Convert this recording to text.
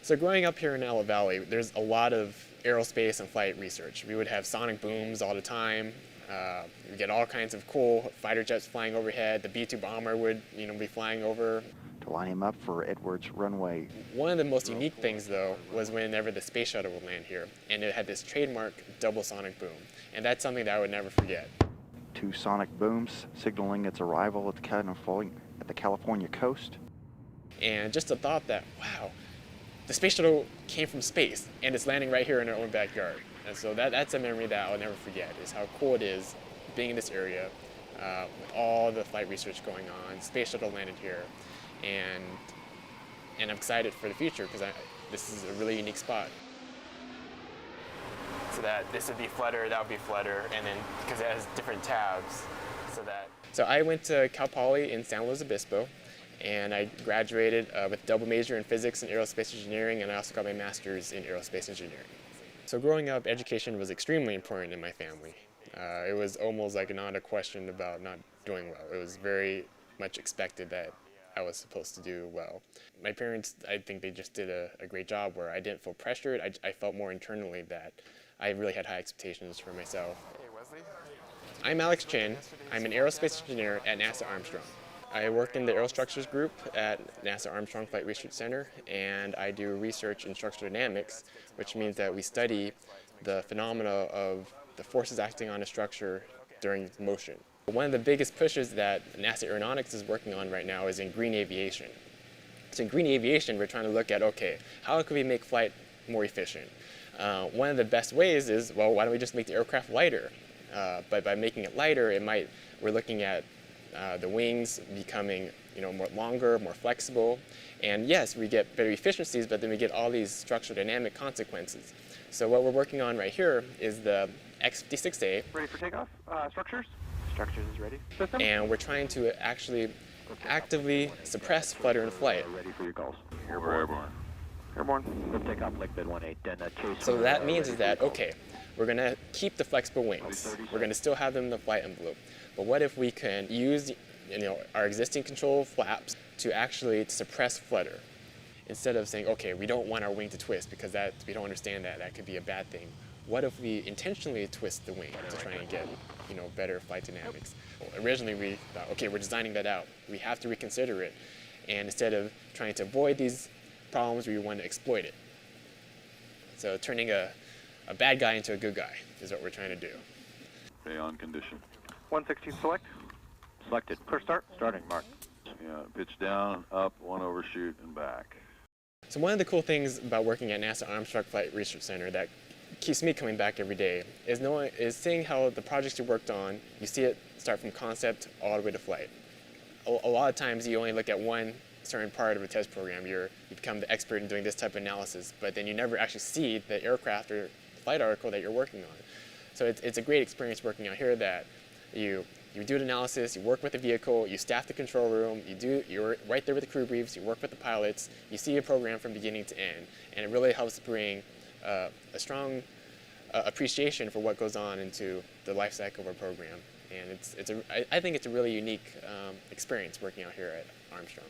So growing up here in Antelope Valley, there's a lot of aerospace and flight research. We would have sonic booms all the time. We get all kinds of cool fighter jets flying overhead. The B-2 bomber would, be flying over. To line him up for Edwards runway. One of the most unique things, though, was whenever the space shuttle would land here, and it had this trademark double sonic boom, and that's something that I would never forget. 2 sonic booms signaling its arrival at the California coast. And just the thought that, wow, the space shuttle came from space, and it's landing right here in our own backyard. And so that's a memory that I'll never forget, is how cool it is being in this area with all the flight research going on. Space shuttle landed here, and I'm excited for the future because this is a really unique spot. So that this would be flutter, that would be flutter, and then because it has different tabs, So I went to Cal Poly in San Luis Obispo, and I graduated with a double major in physics and aerospace engineering, and I also got my master's in aerospace engineering. So growing up, education was extremely important in my family. It was almost like not a question about not doing well. It was very much expected that I was supposed to do well. My parents, I think they just did a great job where I didn't feel pressured. I felt more internally that I really had high expectations for myself. Hey, Wesley. I'm Alex Chen. I'm an aerospace engineer at NASA Armstrong. I work in the aerostructures group at NASA Armstrong Flight Research Center, and I do research in structural dynamics, which means that we study the phenomena of the forces acting on a structure during motion. One of the biggest pushes that NASA Aeronautics is working on right now is in green aviation. So in green aviation, we're trying to look at, okay, how can we make flight more efficient? One of the best ways is, well, why don't we just make the aircraft lighter? But by making it lighter, we're looking at the wings becoming, more longer, more flexible. And yes, we get better efficiencies, but then we get all these structural dynamic consequences. So what we're working on right here is the X-56A. Ready for takeoff? Structures? Structures is ready. System? And we're trying to actually actively suppress flutter in flight. Ready for your calls. Airborne. Airborne. Lift takeoff liquid 18, then chase. So that means is that, okay, we're going to keep the flexible wings. We're going to still have them in the flight envelope. But what if we can use our existing control flaps to actually suppress flutter? Instead of saying, okay, we don't want our wing to twist because we don't understand that could be a bad thing. What if we intentionally twist the wing to try and get better flight dynamics? Originally we thought, okay, we're designing that out. We have to reconsider it. And instead of trying to avoid these problems, we want to exploit it. So turning a bad guy into a good guy is what we're trying to do. Okay, on condition. 116 select. Selected. Clear start. Starting mark. Yeah, pitch down, up, 1 overshoot, and back. So one of the cool things about working at NASA Armstrong Flight Research Center that keeps me coming back every day is seeing how the projects you worked on, you see it start from concept all the way to flight. A lot of times you only look at one certain part of a test program. You become the expert in doing this type of analysis, but then you never actually see the aircraft or flight article that you're working on. So it's a great experience working out here that you do the analysis, you work with the vehicle, you staff the control room, you're right there with the crew briefs, you work with the pilots, you see a program from beginning to end, and it really helps bring a strong appreciation for what goes on into the life cycle of a program. And I think it's a really unique experience working out here at Armstrong.